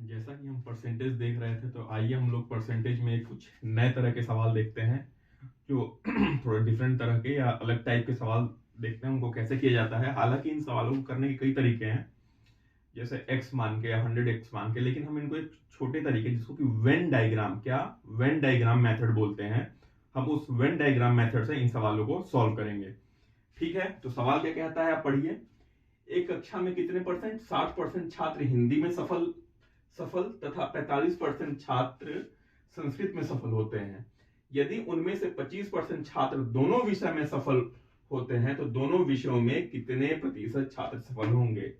जैसा कि हम परसेंटेज देख रहे थे, तो आइए हम लोग परसेंटेज में कुछ नए तरह के सवाल देखते हैं जो थोड़ा डिफरेंट तरह के या अलग टाइप के सवाल देखते हैं उनको कैसे किया जाता है। हालांकि इन सवालों को करने के कई तरीके हैं, जैसे x मान के या 100x मान के, लेकिन हम इनको एक छोटे तरीके जिसको कि वेन डायग्राम, क्या वेन डायग्राम मेथड बोलते हैं, हम उस वेन डायग्राम मेथड से इन सवालों को सॉल्व करेंगे। ठीक है, तो सवाल क्या कहता है, आप पढ़िए। एक कक्षा में कितने परसेंट 60% छात्र हिंदी में सफल सफल तथा 45% छात्र संस्कृत में सफल होते हैं। यदि उनमें से 25% छात्र दोनों विषय में सफल होते हैं तो दोनों विषयों में कितने प्रतिशत छात्र सफल होंगे।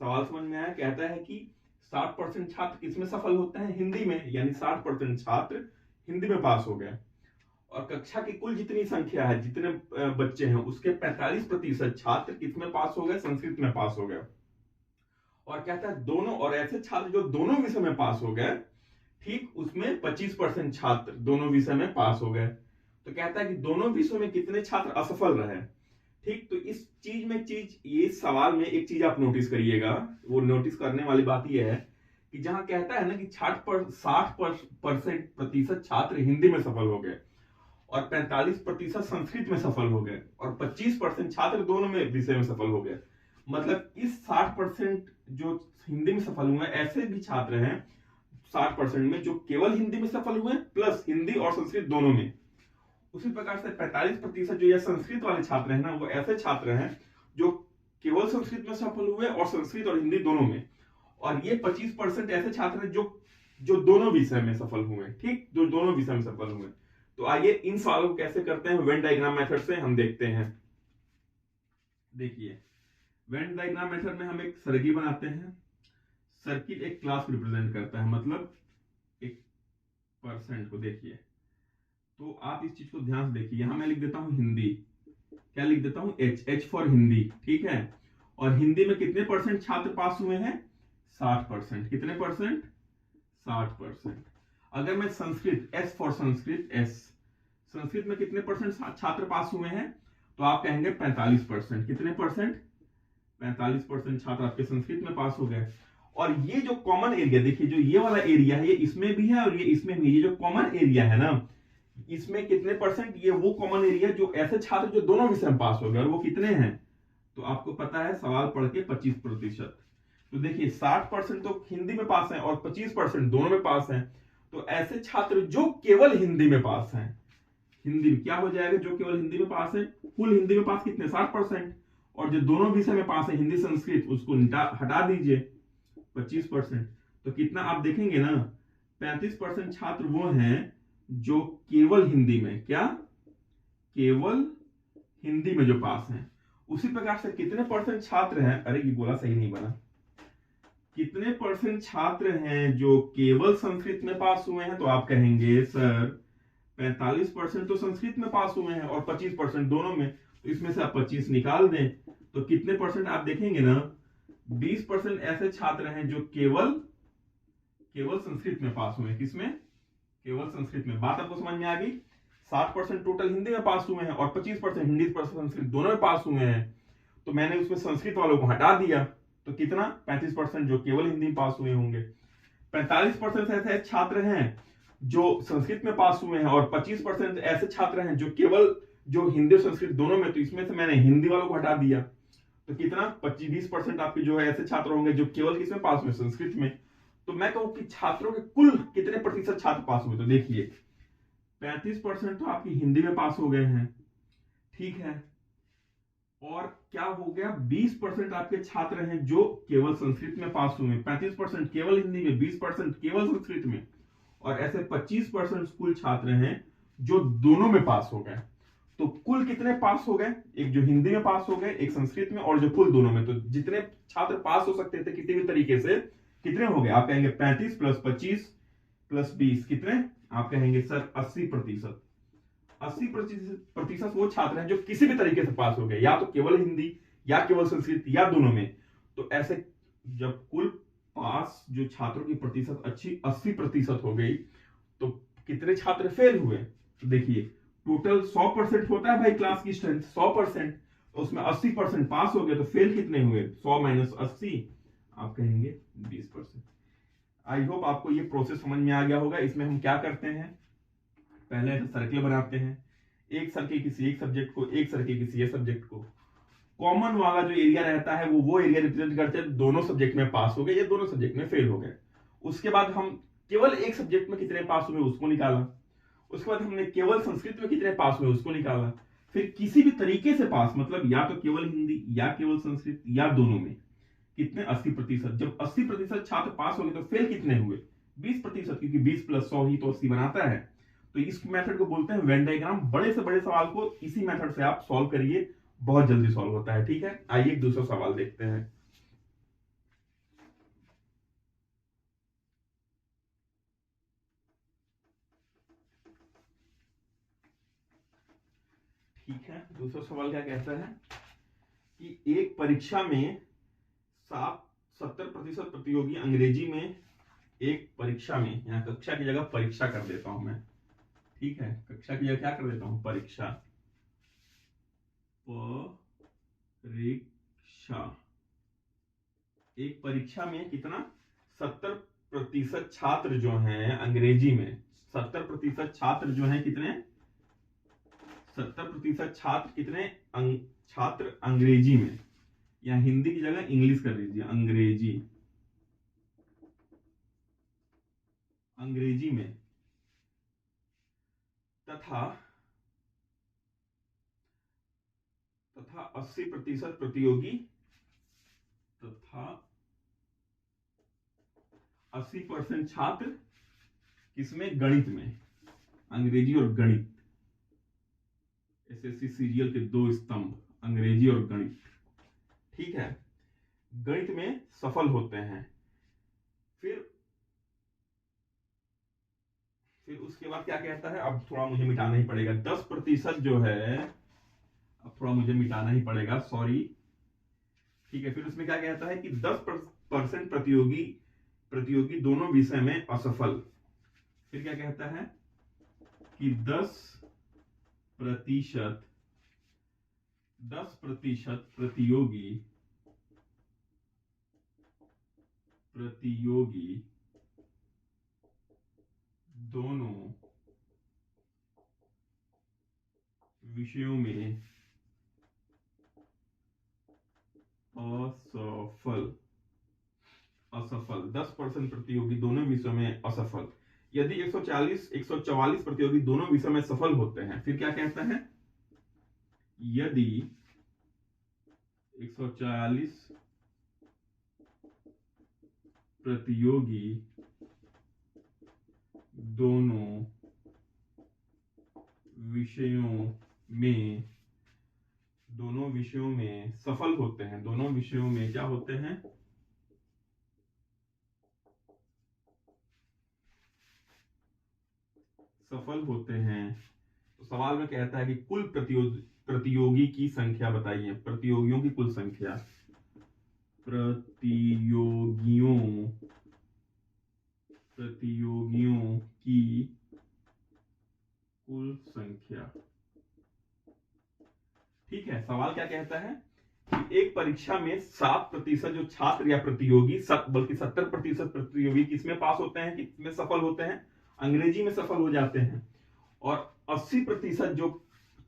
सवाल समझ में आया। कहता है कि 60% छात्र किसमें सफल होते हैं, हिंदी में, यानी 60% छात्र हिंदी में पास हो गए। और कक्षा की कुल जितनी संख्या है, जितने बच्चे हैं, उसके 45% छात्र किसमें पास हो गए, संस्कृत में पास हो गए। और कहता है दोनों, और ऐसे छात्र जो दोनों विषय में पास हो गए, ठीक उसमें 25% छात्र दोनों विषय में पास हो गए। तो कहता है कि दोनों विषयों में कितने छात्र असफल रहे। ठीक, तो इस चीज में ये सवाल में एक चीज आप नोटिस करिएगा। वो नोटिस करने वाली बात यह है कि जहां कहता है ना कि 60% प्रतिशत छात्र हिंदी में सफल हो गए और 45% संस्कृत में सफल हो गए और 25% छात्र दोनों में विषय में सफल हो गए। मतलब इस 60% जो हिंदी में सफल हुए, ऐसे भी छात्र हैं 60% में जो केवल हिंदी में सफल हुए प्लस हिंदी और संस्कृत दोनों में। उसी प्रकार से 45% जो ये संस्कृत वाले छात्र हैं ना, वो ऐसे छात्र हैं जो केवल संस्कृत में सफल हुए और संस्कृत और हिंदी दोनों में। और ये 25% ऐसे छात्र हैं जो दोनों विषय में सफल हुए। ठीक, जो दोनों विषय में सफल हुए। तो आइए इन सवालों को कैसे करते हैं वेन डायग्राम मेथड से हम देखते हैं। देखिए, वेन डायग्राम मेथड में हम एक सर्किल बनाते हैं। सर्किल एक क्लास को रिप्रेजेंट करता है, मतलब एक परसेंट को। देखिए, तो आप इस चीज को ध्यान से देखिए। यहां मैं लिख देता हूं हिंदी, क्या लिख देता हूं, एच फॉर हिंदी। ठीक है, और हिंदी में कितने परसेंट छात्र पास हुए हैं, 60%। कितने परसेंट, 60%। अगर मैं Sanskrit, S for Sanskrit, S, Sanskrit में कितने परसेंट छात्र पास हुए हैं, तो आप कहेंगे 45%। कितने परसेंट, 45% छात्र आपके संस्कृत में पास हो गए। और ये जो कॉमन एरिया देखिए, जो ये वाला एरिया है, ये इसमें भी है और ये इसमें भी। ये जो कॉमन एरिया है ना, इसमें कितने परसेंट, ये वो कॉमन एरिया जो ऐसे छात्र जो दोनों विषय में पास हो गए, और वो कितने हैं, तो आपको पता है सवाल पढ़ के 25%। तो देखिए 60% तो हिंदी में पास है और 25% दोनों में पास है। तो ऐसे छात्र जो केवल हिंदी में पास हैं, हिंदी में क्या हो जाएगा, जो केवल हिंदी में पास है, कुल हिंदी में पास कितने, 60%। और जो दोनों विषय में पास है, हिंदी संस्कृत, उसको हटा दीजिए, 25%। तो कितना आप देखेंगे ना, 35% छात्र वो हैं जो केवल हिंदी में, क्या, केवल हिंदी में जो पास हैं। उसी प्रकार से कितने परसेंट छात्र हैं, अरे ये बोला सही नहीं बना, कितने परसेंट छात्र हैं जो केवल संस्कृत में पास हुए हैं, तो आप कहेंगे सर 45% तो संस्कृत में पास हुए हैं और 25% दोनों में। तो इसमें से आप 25 निकाल दें तो कितने परसेंट आप देखेंगे ना, 20% ऐसे छात्र हैं जो केवल संस्कृत में पास हुए हैं। किसमें, केवल संस्कृत में। बात आपको समझ में आ गई। 60% टोटल हिंदी में पास हुए हैं और 25% हिंदी संस्कृत दोनों में पास हुए हैं। तो मैंने उसमें संस्कृत वालों को हटा दिया, तो कितना, 35% जो केवल हिंदी में पास हुए होंगे। 45% ऐसे छात्र हैं जो संस्कृत में पास हुए हैं और 25% ऐसे छात्र हैं जो केवल जो हिंदी और संस्कृत दोनों में। तो इसमें से मैंने हिंदी वालों को हटा दिया, तो कितना, 20% आपके जो है ऐसे छात्र होंगे जो केवल किसमें पास हुए, संस्कृत में। तो मैं कहूं कि छात्रों के कुल कितने प्रतिशत छात्र पास हुए, तो देखिए 35% तो आपकी हिंदी में पास हो गए हैं। ठीक है, और क्या हो गया, 20% आपके छात्र हैं जो केवल संस्कृत में पास हुए, 35% केवल हिंदी में, 20% केवल संस्कृत में, और ऐसे 25% कुल छात्र हैं जो दोनों में पास हो गए। तो कुल कितने पास हो गए, एक जो हिंदी में पास हो गए, एक संस्कृत में, और जो कुल दोनों में। तो जितने छात्र पास हो सकते थे किसी भी तरीके से, कितने हो गए, आप कहेंगे 35 प्लस 25 प्लस 20, कितने, आप कहेंगे सर 80%। 80% वो छात्र हैं जो किसी भी तरीके से पास हो गए, या तो केवल हिंदी या केवल संस्कृत या दोनों में। तो ऐसे जब कुल पास जो छात्रों की प्रतिशत अच्छी 80% हो गई, तो कितने छात्र फेल हुए। तो देखिए टोटल 100% होता है भाई क्लास की स्ट्रेंथ, 100%, तो उसमें 80% पास हो गए, तो फेल कितने हुए, 100 माइनस 80, आप कहेंगे 20%। आई होप आपको ये प्रोसेस समझ में आ गया होगा। इसमें हम क्या करते हैं, पहले तो सर्किल बनाते हैं, एक सर्किल किसी एक सब्जेक्ट को, एक सर्किल किसी एक सब्जेक्ट को। कॉमन वाला जो एरिया रहता है वो एरिया रिप्रेजेंट करते हैं दोनों सब्जेक्ट में पास हो गए या दोनों सब्जेक्ट में फेल हो गए। उसके बाद हम केवल एक सब्जेक्ट में कितने पास हुए उसको निकाला। उसके बाद हमने केवल संस्कृत में कितने पास हुए उसको निकाला। फिर किसी भी तरीके से पास, मतलब या तो केवल हिंदी या केवल संस्कृत या दोनों में कितने, 80%। जब 80% छात्र पास हो गए तो फेल कितने हुए, 20%, क्योंकि 20 + 100 ही तो 80 बनाता है। तो इस मेथड को बोलते हैं वेन डायग्राम। बड़े से बड़े सवाल को इसी मेथड से आप सॉल्व करिए, बहुत जल्दी सॉल्व होता है। ठीक है, आइए एक दूसरा सवाल देखते हैं। ठीक है, दूसरा सवाल क्या कहता है कि एक परीक्षा में 70% प्रतियोगी अंग्रेजी में, एक परीक्षा में, यहाँ कक्षा की जगह परीक्षा कर देता हूं मैं। ठीक है, कक्षा की जगह क्या कर देता हूं, परीक्षा, परीक्षा। एक परीक्षा में कितना, 70% छात्र जो हैं अंग्रेजी में, 70% छात्र जो हैं कितने, 70% छात्र कितने, छात्र अंग्रेजी में, या हिंदी की जगह इंग्लिश कर लीजिए, अंग्रेजी, अंग्रेजी में, तथा 80% प्रतियोगी, तथा 80% छात्र किसमें, गणित में, अंग्रेजी और गणित। एसएससी सीरियल के दो स्तंभ, अंग्रेजी और गणित। ठीक है, गणित में सफल होते हैं। फिर उसके बाद क्या कहता है, अब थोड़ा मुझे मिटाना ही पड़ेगा, 10% जो है, अब थोड़ा मुझे मिटाना ही पड़ेगा, सॉरी। ठीक है, फिर उसमें क्या कहता है कि 10% प्रतियोगी दोनों विषय में असफल। फिर क्या कहता है कि 10% प्रतियोगी दोनों विषयों में असफल 10% प्रतियोगी दोनों विषयों में असफल। यदि 144 प्रतियोगी दोनों विषयों में सफल होते हैं, फिर क्या कहता है, यदि 144 प्रतियोगी दोनों विषयों में सफल होते हैं, दोनों विषयों में क्या होते हैं, सफल होते हैं। तो सवाल में कहता है कि कुल प्रतियोगी की संख्या बताइए, प्रतियोगियों की कुल संख्या, प्रतियोगियों की कुल संख्या। ठीक है, सवाल क्या कहता है कि एक परीक्षा में 7% जो छात्र या प्रतियोगी, बल्कि 70% प्रतियोगी किसमें पास होते हैं, किसमें सफल होते हैं, अंग्रेजी में सफल हो जाते हैं। और 80% जो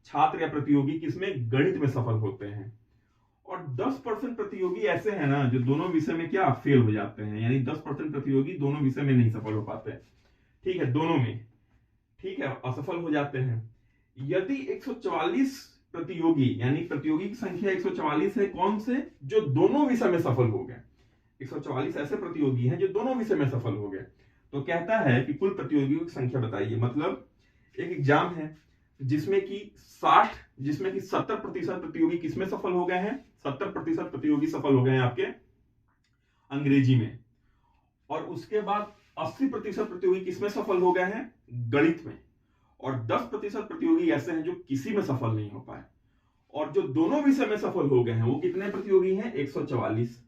छात्र या प्रतियोगी किसमें, गणित में सफल होते हैं। और 10% प्रतियोगी ऐसे हैं ना जो दोनों विषय में क्या, फेल हो जाते हैं, यानी 10% प्रतियोगी दोनों विषय में नहीं सफल हो पाते। ठीक है, दोनों में, ठीक है, असफल हो जाते हैं। यदि 144 प्रतियोगी, यानी प्रतियोगी की संख्या 144 है, कौन से, जो दोनों विषय में सफल हो गए, 144 ऐसे प्रतियोगी हैं जो दोनों विषय में सफल हो गए। तो कहता है कि कुल प्रतियोगियों की संख्या बताइए। मतलब एक एग्जाम है जिसमें कि 70% प्रतियोगी किसमें सफल हो गए हैं, 70% प्रतियोगी सफल हो गए हैं आपके अंग्रेजी में। और उसके बाद 80% प्रतियोगी किसमें सफल हो गए हैं, गणित में। और 10% प्रतियोगी ऐसे हैं जो किसी में सफल नहीं हो पाए। और जो दोनों विषय में सफल हो गए हैं वो कितने प्रतियोगी हैं, 144।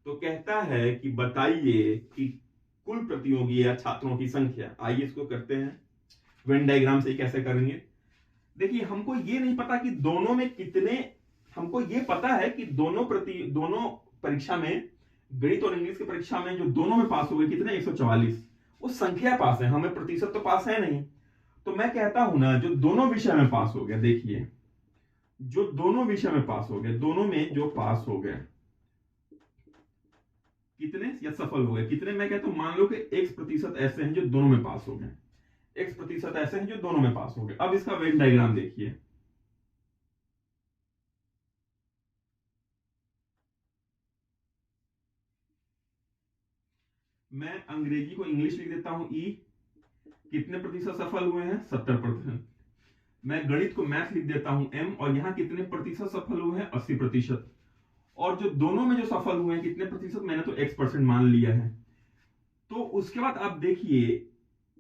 तो कहता है कि बताइए कि कुल प्रतियोगी या छात्रों की संख्या। आइए इसको करते हैं वेन डायग्राम से। कैसे करेंगे, देखिए हमको ये नहीं पता कि दोनों में कितने, हमको ये पता है कि दोनों परीक्षा में गणित और इंग्लिश की परीक्षा में जो दोनों में पास हो गए कितने 144, वो संख्या पास है, हमें प्रतिशत तो पास है नहीं। तो मैं कहता हूं ना जो दोनों विषय में पास हो गया, देखिए जो दोनों विषय में पास हो गए, दोनों में जो पास हो गए कितने या सफल हो गए कितने, मैं कहता हूं मान लो कि x% ऐसे हैं जो दोनों में पास हो गए, x% ऐसे हैं जो दोनों में पास हो गए। अब इसका वेन डायग्राम देखिए, मैं अंग्रेजी को इंग्लिश लिख देता हूं ई, कितने प्रतिशत सफल हुए हैं 70%। मैं गणित को मैथ लिख देता हूं एम, और यहां कितने प्रतिशत सफल हुए हैं 80%। और जो दोनों में जो सफल हुए हैं कितने प्रतिशत, मैंने तो x% मान लिया है। तो उसके बाद आप देखिए,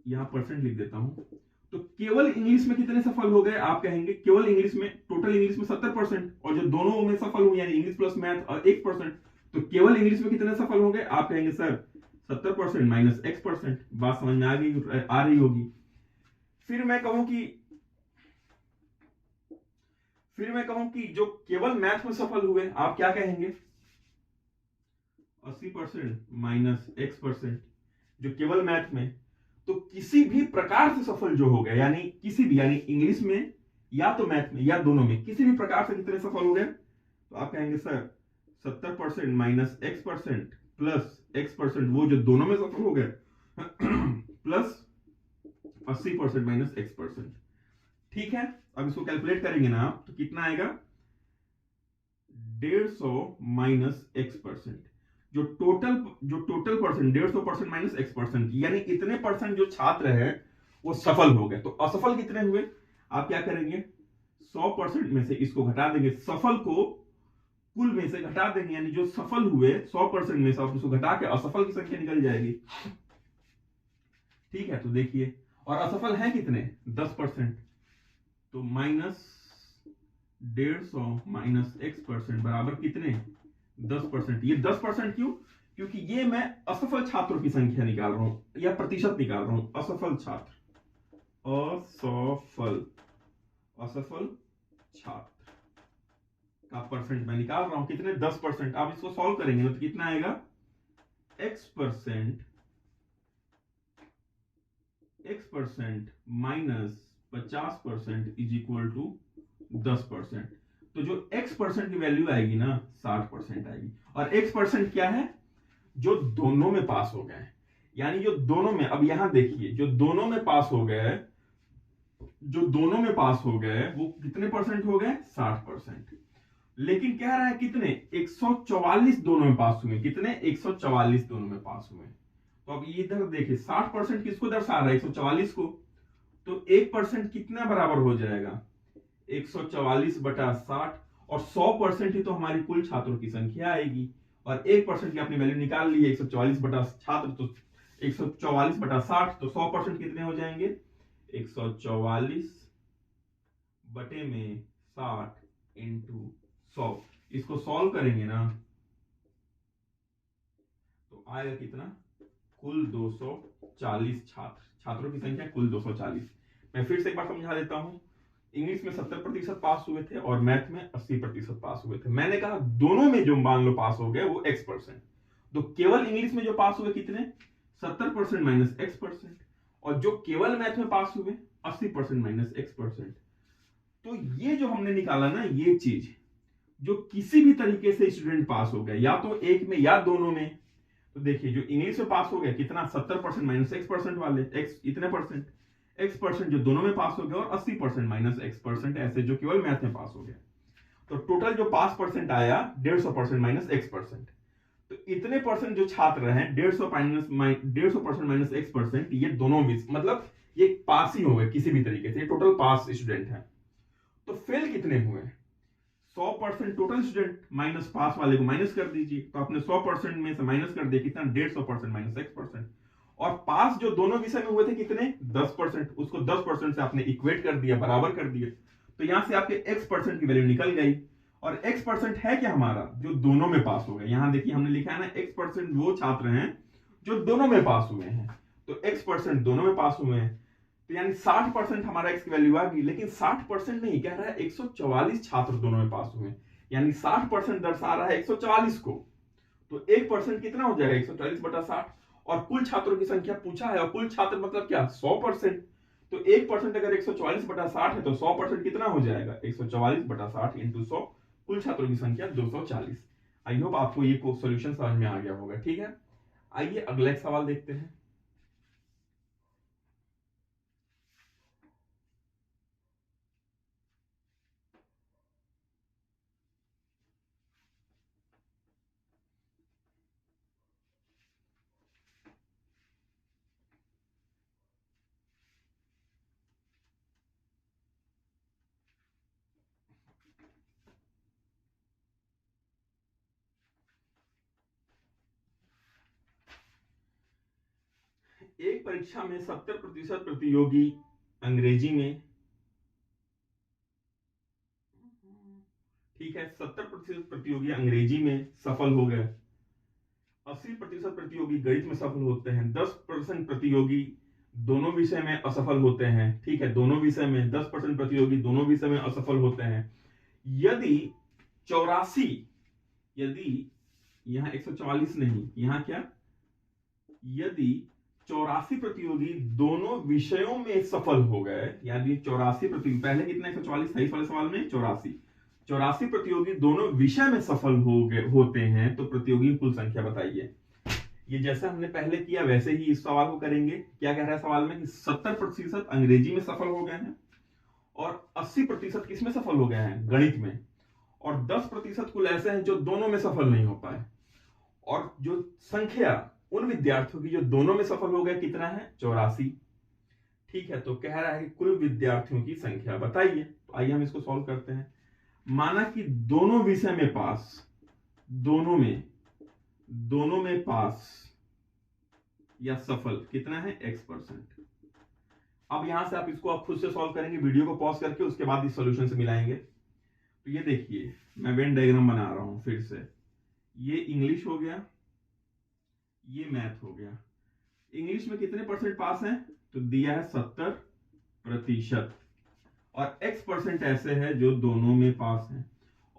यहां परसेंट लिख देता हूं, तो केवल इंग्लिश में कितने सफल हो गए, आप कहेंगे केवल इंग्लिश में, टोटल इंग्लिश में 70%, और जो दोनों में सफल हुए यानी इंग्लिश प्लस मैथ और 1%, तो केवल इंग्लिश में कितने सफल होंगे, आप कहेंगे सर 70% माइनस x%। बात समझ में आ रही होगी। फिर मैं कहूं कि जो केवल मैथ में सफल हुए, आप क्या कहेंगे 80% माइनस x%, जो केवल मैथ में। तो किसी भी प्रकार से सफल जो हो गया, यानी किसी भी, यानी इंग्लिश में या तो मैथ में या दोनों में, किसी भी प्रकार से कितने सफल हो गए, तो आप कहेंगे sir 70% minus x% plus x% वो जो दोनों में सफल हो गए प्लस 80% माइनस x%। ठीक है, अब इसको कैलकुलेट करेंगे ना आप, तो कितना आएगा 150 माइनस x%, जो टोटल परसेंट 150% माइनस x%, यानी इतने परसेंट जो छात्र है वो सफल हो गए। तो असफल कितने हुए, आप क्या करेंगे 100% में से इसको घटा देंगे, सफल को कुल में से घटा देंगे, यानी जो सफल हुए 100% में से आप उसको घटा के असफल की संख्या निकल जाएगी। ठीक है, तो देखिए, और असफल है कितने 10%, तो माइनस 150 माइनस x% बराबर कितने 10%। ये 10% क्यों, क्योंकि ये मैं असफल छात्रों की संख्या निकाल रहा हूं या प्रतिशत निकाल रहा हूं, असफल छात्र, असफल छात्र का परसेंट मैं निकाल रहा हूं, कितने 10%। आप इसको सॉल्व करेंगे तो कितना आएगा x% minus 50% is equal to 10%। तो जो x% की वैल्यू आएगी ना 60% आएगी। और x% क्या है, जो दोनों में पास हो गए, यानी जो दोनों में, अब यहां देखिए जो दोनों में पास हो गए वो कितने परसेंट हो गए 60%। लेकिन कह रहा है कितने 144 दोनों में पास हुए, कितने 144 दोनों में पास हुए। तो अब इधर देखिए 60% किसको दर्शा रहा है 144 को, तो 1% कितना बराबर हो जाएगा 144/60, और 100% ही तो हमारी कुल छात्रों की संख्या आएगी, और 1% की अपनी वैल्यू निकाल ली है 144 बटा छात्र, तो 144/60, तो 100% कितने हो जाएंगे 144 बटे में 60 इंटू 100। इसको सॉल्व करेंगे ना तो आएगा कितना, कुल 240 छात्रों की संख्या कुल 240। मैं फिर से एक बार समझा देता हूं, इंग्लिश में 70% पास हुए थे और मैथ में 80% पास हुए थे। मैंने कहा दोनों में जो मान लो पास हो गए वो x%, तो केवल इंग्लिश में जो पास हुए कितने 70% माइनस x%, और जो केवल मैथ में पास हुए 80% माइनस x%। तो ये जो हमने निकाला ना, ये चीज जो किसी भी तरीके से स्टूडेंट पास हो गया, या तो एक में या दोनों में, तो देखिए जो इंग्लिश में पास हो गया कितना 70% माइनस x% वाले, x इतने परसेंट, x% जो दोनों में पास हो गया, और 80% माइनस x% ऐसे जो केवल मैथ में पास हो गया। तो टोटल जो पास परसेंट आया 150% माइनस x%। तो इतने परसेंट जो छात्र हैं 150% माइनस x%, ये दोनों में मतलब ये पास ही हो गए किसी भी तरीके से, टोटल पास स्टूडेंट है। तो फेल कितने हुए 100% टोटल स्टूडेंट, माइनस पास वाले को माइनस कर दीजिए, तो आपने 100% में से माइनस कर दिया कितना 150% माइनस x%। और पास जो दोनों विषय में हुए थे कितने 10%, उसको 10% से आपने इक्वेट कर दिया, बराबर कर दिया, तो यहां से आपके x% की वैल्यू निकल गई। और x% है क्या हमारा, जो दोनों में पास हो गए। यहां देखिए हमने लिखा है ना x% वो छात्र हैं जो दोनों में पास हुए हैं, तो x% दोनों में पास हुए हैं, तो यानी 60% हमारा x की वैल्यू आ गई। लेकिन 60% नहीं कह रहा है 144 छात्र दोनों में पास हुए, यानी 60% दर्शा रहा है 144 को। तो 1% कितना हो जाएगा 140/60, और कुल छात्रों की संख्या पूछा है, और कुल छात्र मतलब क्या 100%, तो 1% अगर 140/60 है तो 100% कितना हो जाएगा 144/60 इंटू 100, कुल छात्रों की संख्या 240। आई होप आपको ये सॉल्यूशन समझ में आ गया होगा। ठीक है, आइए अगला एक सवाल देखते हैं। एक परीक्षा में 70% प्रतियोगी अंग्रेजी में, ठीक है, 70% प्रतियोगी अंग्रेजी में सफल हो गए, 80% प्रतियोगी गणित में सफल होते हैं, 10% प्रतियोगी दोनों विषय में असफल होते हैं। ठीक है, दोनों विषय में 10% प्रतियोगी दोनों विषय में असफल होते हैं। यदि 84, यदि यहां 144 नहीं, यहां क्या, यदि 84 प्रतियोगी दोनों विषयों में सफल हो गए, यानी 84 प्रतियोगी, पहले कितना 144 था इस वाले सवाल में 84 प्रतियोगी दोनों विषय में सफल हो गए होते हैं, तो प्रतियोगी कुल संख्या बताइए। ये जैसा हमने पहले किया वैसे ही इस सवाल को करेंगे। क्या कह रहा है सवाल में कि 70% अंग्रेजी में सफल हो गए हैं, और 80% किसमें सफल हो गए हैं, गणित में, और 10% कुल ऐसे हैं जो दोनों में सफल नहीं हो पाए, और जो संख्या उन विद्यार्थियों की जो दोनों में सफल हो गए कितना है 84। ठीक है, तो कह रहा है कि कुल विद्यार्थियों की संख्या बताइए। तो आइए हम इसको सॉल्व करते हैं। माना कि दोनों विषय में पास, दोनों में पास या सफल कितना है x%। अब यहां से आप इसको आप खुद से सॉल्व करेंगे, वीडियो को पॉज करके, उसके बाद इस सॉल्यूशन से मिलाएंगे। तो ये देखिए, मैं वेन डायग्राम बना रहा हूं फिर से। ये इंग्लिश हो गया, ये मैथ हो गया। इंग्लिश में कितने परसेंट पास हैं, तो दिया है 70%, और x% ऐसे है जो दोनों में पास हैं,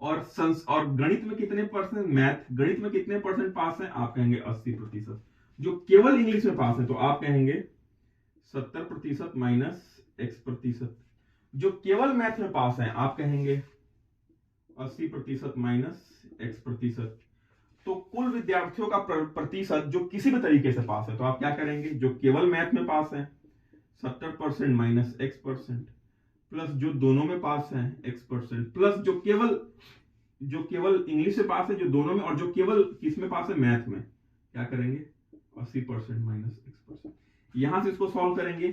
और गणित में कितने परसेंट, गणित में कितने परसेंट पास हैं, आप कहेंगे 80%। जो केवल इंग्लिश में पास है तो आप कहेंगे 70% माइनस x%। जो केवल मैथ में पास है आप कहेंगे 80% माइनस x%। तो कुल विद्यार्थियों का प्रतिशत जो किसी भी तरीके से पास है, तो आप क्या करेंगे, जो केवल मैथ में पास है 70% माइनस x%, प्लस जो दोनों में पास है x%, प्लस जो केवल इंग्लिश से पास है जो दोनों में, और जो केवल किस में पास है, मैथ में, क्या करेंगे 80% माइनस x%। यहां से इसको सॉल्व करेंगे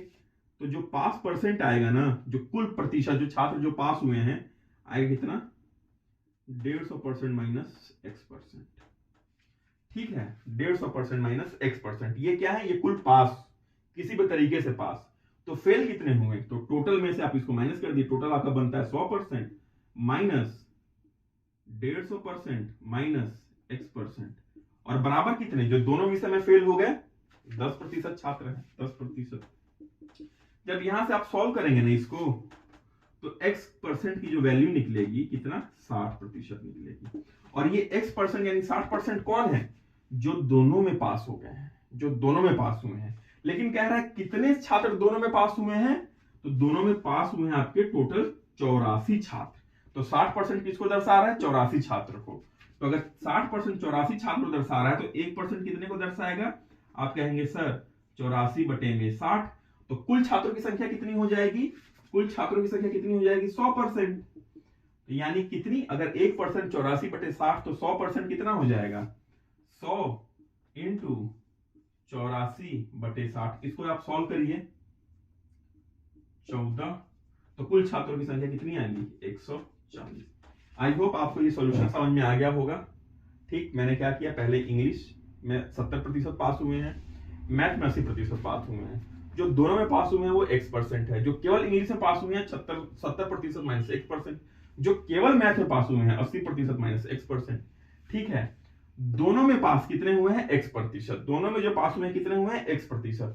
तो जो पास परसेंट आएगा ना, जो कुल प्रतिशत, जो छात्र जो पास हुए हैं, आएगा कितना 150% माइनस x%। ठीक है, 150% माइनस x%। ये क्या है, ये कुल पास, किसी भी तरीके से पास। तो फेल कितने हुए, तो टोटल में से आप इसको माइनस कर दिए, टोटल आपका बनता है 100% माइनस 150% माइनस x%, और बराबर कितने, जो दोनों विषय में फेल हो गए 10% छात्र हैं, 10%। जब यहां से आप सॉल्व करेंगे ना इसको, तो x% की जो वैल्यू निकलेगी कितना 60% निकलेगी। और ये x% यानी 60% कौन है, जो दोनों में पास हो गए हैं, जो दोनों में पास हुए हैं। लेकिन कह रहा है कितने छात्र दोनों में पास हुए हैं, तो दोनों में पास हुए हैं आपके टोटल 84 छात्र। तो 60% किसको दर्शा रहा है, 84 छात्र को। तो अगर 60% 84 छात्र को दर्शा रहा है तो 1% कितने को दर्शाएगा, आप कहेंगे सर 84/60। तो कुल छात्रों की संख्या कितनी हो जाएगी, कुल छात्रों की संख्या कितनी हो जाएगी 100%। यानी कितनी, अगर 1% 84/60, तो 100% कितना हो जाएगा 100 इंटू 84/60। इसको आप सॉल्व करिए 14, तो कुल छात्रों की संख्या कितनी आएगी 140। आई होप आपको ये सॉल्यूशन समझ में आ गया होगा। ठीक, मैंने क्या किया, पहले इंग्लिश में 70% पास हुए हैं, मैथ में 80% पास हुए हैं, जो दोनों में पास हुए हैं वो x% है, जो केवल इंग्लिश में पास हुए हैं 70% माइनस x%, जो केवल मैथ में पास हुए हैं 80% माइनस x%। ठीक है, दोनों में पास कितने हुए हैं x%, दोनों में जो पास हुए हैं कितने हुए हैं x%।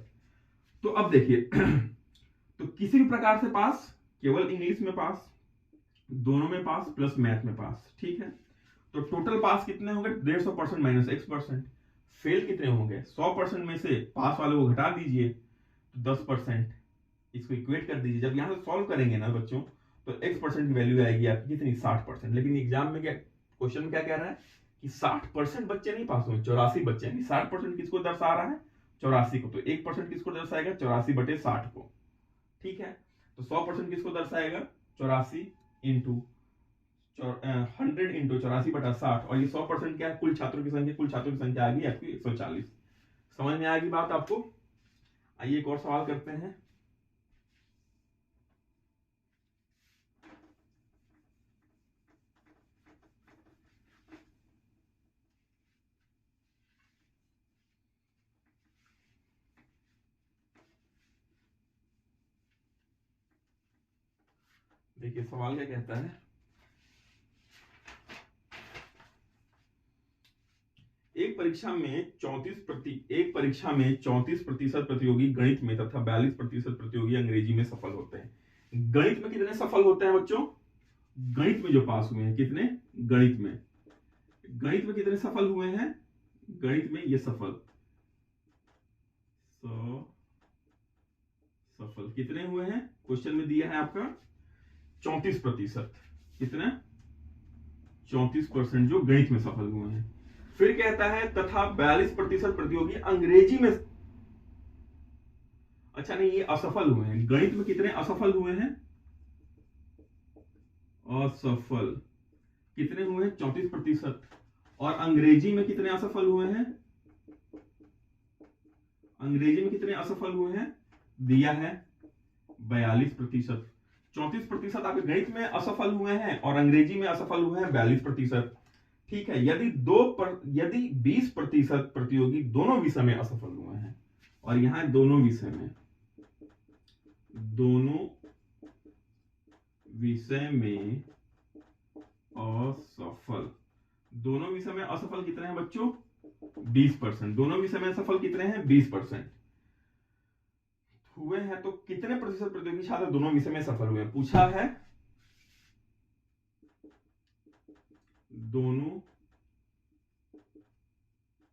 तो अब देखिए तो किसी भी प्रकार से पास, केवल इंग्लिश में पास, दोनों में पास, प्लस मैथ में पास। ठीक है, तो टोटल पास कितने होंगे 150% माइनस x%। फेल कितने होंगे 100% में से पास वाले को घटा दीजिए तो 10%। इसको इक्वेट कर दीजिए, जब यहां से सॉल्व करेंगे ना बच्चों तो x% की वैल्यू आएगी आपकी कितनी 60%। लेकिन एग्जाम में क्या क्वेश्चन में क्या कह रहा है कि 60% बच्चे नहीं पास हुए, 84 बच्चे हैं। 60% किसको दर्शा रहा है 84 को, तो 1% किसको दर्शाएगा 84/60 को। ठीक है, तो 100% किसको दर्शाएगा 84 इंटू 100 इंटू 84/60, और ये 100% क्या है कुल छात्रों की संख्या, कुल छात्रों की संख्या आ गई आपकी 140। समझ में आ गई बात आपको। आइए एक और सवाल करते हैं। देखिए सवाल क्या कहता है, एक परीक्षा में 34% प्रतियोगी गणित में तथा 42% प्रतियोगी अंग्रेजी में सफल होते हैं। गणित में कितने सफल होते हैं बच्चों, गणित में जो पास हुए हैं कितने, गणित में कितने सफल हुए हैं, गणित में ये सफल कितने हुए हैं, क्वेश्चन में दिया है आपका 34%। कितने 34% जो गणित में सफल हुए हैं। फिर कहता है तथा 42% प्रतियोगी अंग्रेजी में, अच्छा नहीं ये असफल हुए हैं। गणित में कितने असफल हुए हैं, असफल कितने हुए हैं 34%। और अंग्रेजी में कितने असफल हुए हैं, अंग्रेजी में कितने असफल हुए हैं दिया है 42%। 34% आपके गणित में असफल हुए हैं और अंग्रेजी में असफल हुए हैं 42%। ठीक है, यदि 20% प्रतियोगी दोनों विषय में असफल हुए हैं, और यहां दोनों विषय में असफल, दोनों विषय में असफल कितने हैं बच्चों 20%। दोनों विषय में असफल कितने हैं 20% हुए हैं। तो कितने प्रतिशत प्रतियोगी छात्र दोनों विषय में सफल हुए हैं, पूछा है दोनों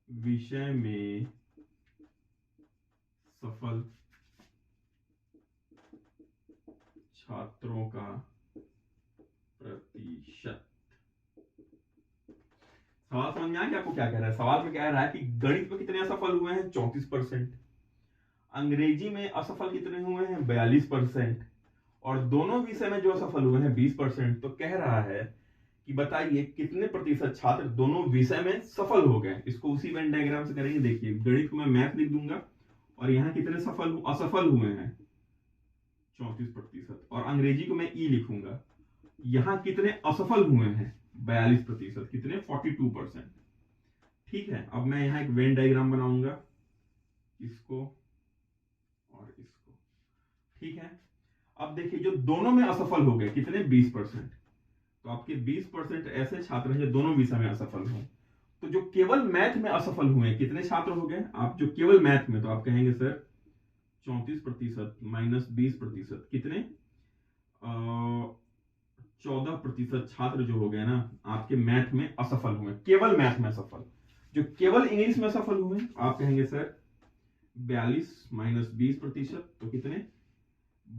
विषय में सफल छात्रों का प्रतिशत। सवाल समझ में आ गया आपको क्या कह रहा है। सवाल में कह रहा है कि गणित में कितने असफल हुए हैं 34%, अंग्रेजी में असफल कितने हुए हैं 42%, और दोनों विषय में जो असफल हुए हैं 20%। तो कह रहा है कि बताइए कितने प्रतिशत छात्र दोनों विषय में सफल हो गए। इसको उसी वेन डायग्राम से करेंगे। देखिए गणित को मैं मैथ लिख दूंगा और यहाँ कितने असफल हुए हैं 34%, और अंग्रेजी को मैं ई लिखूंगा। यहां कितने असफल हुए हैं 42%, कितने 42%। ठीक है, अब मैं यहां एक वेन डायग्राम बनाऊंगा, इसको और इसको। ठीक है, अब देखिए जो दोनों में असफल हो गए कितने 20%, तो आपके 20% ऐसे छात्र हैं जो दोनों विषय में असफल हुए। तो जो केवल मैथ में असफल हुए कितने छात्र हो गए, आप जो केवल मैथ में, तो आप कहेंगे सर 34% माइनस 20% कितने 14% छात्र जो हो गए ना आपके मैथ में असफल हुए, केवल मैथ में असफल। जो केवल इंग्लिश में असफल हुए आप कहेंगे सर 42 माइनस 20%, तो कितने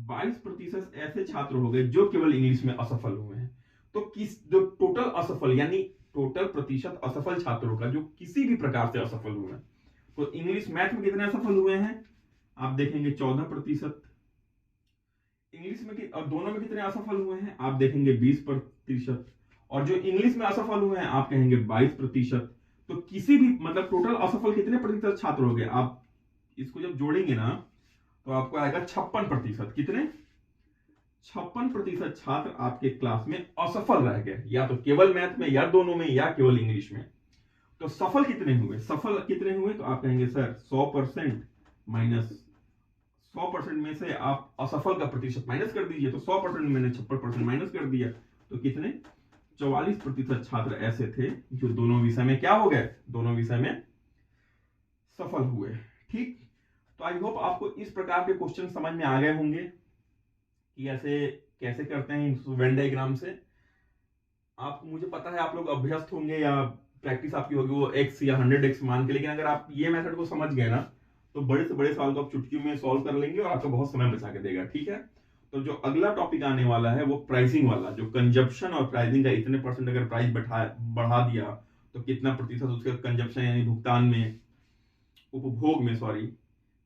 22% ऐसे छात्र हो गए जो केवल इंग्लिश में असफल हुए हैं। तो जो टोटल असफल यानी टोटल प्रतिशत असफल छात्रों का जो किसी भी प्रकार से असफल हुए हैं, तो इंग्लिश मैथ में कितने असफल हुए हैं आप देखेंगे 14%, इंग्लिश में और दोनों में कितने असफल हुए हैं आप देखेंगे 20%, और जो इंग्लिश में असफल हुए हैं आप कहेंगे 22%। तो किसी भी मतलब टोटल असफल कितने प्रतिशत छात्र हो गए, आप इसको जब जोड़ेंगे ना तो आपको आएगा 56%। कितने 56% छात्र आपके क्लास में असफल रह गए, या तो केवल मैथ में या दोनों में या केवल इंग्लिश में। तो सफल कितने हुए, तो आप कहेंगे सर 100% माइनस 100% में से आप असफल का प्रतिशत माइनस कर दीजिए। तो 100% में मैंने 56% माइनस कर दिया, तो कितने 44% छात्र ऐसे थे जो दोनों विषय में क्या हो गए, दोनों विषय में सफल हुए। ठीक, तो आई होप आपको इस प्रकार के क्वेश्चन समझ में आ गए होंगे कि ऐसे कैसे करते हैं वेन डायग्राम से। आपको, मुझे पता है आप लोग अभ्यस्त होंगे या प्रैक्टिस आपकी होगी वो x या 100x मान के, लेकिन अगर आप ये मेथड को समझ गए ना तो बड़े से बड़े सवाल को आप चुटकियों में सॉल्व कर लेंगे और आपका बहुत समय बचा के देगा। ठीक है, तो जो अगला टॉपिक आने वाला है वो प्राइसिंग वाला, जो कंजप्शन और प्राइसिंग का इतने परसेंट अगर प्राइस बढ़ा दिया तो कितना प्रतिशत उसके कंजप्शन यानी भुगतान में, उपभोग में सॉरी,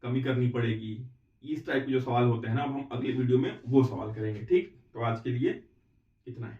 कमी करनी पड़ेगी। इस टाइप के जो सवाल होते हैं ना, अब हम अगले वीडियो में वो सवाल करेंगे। ठीक, तो आज के लिए इतना है।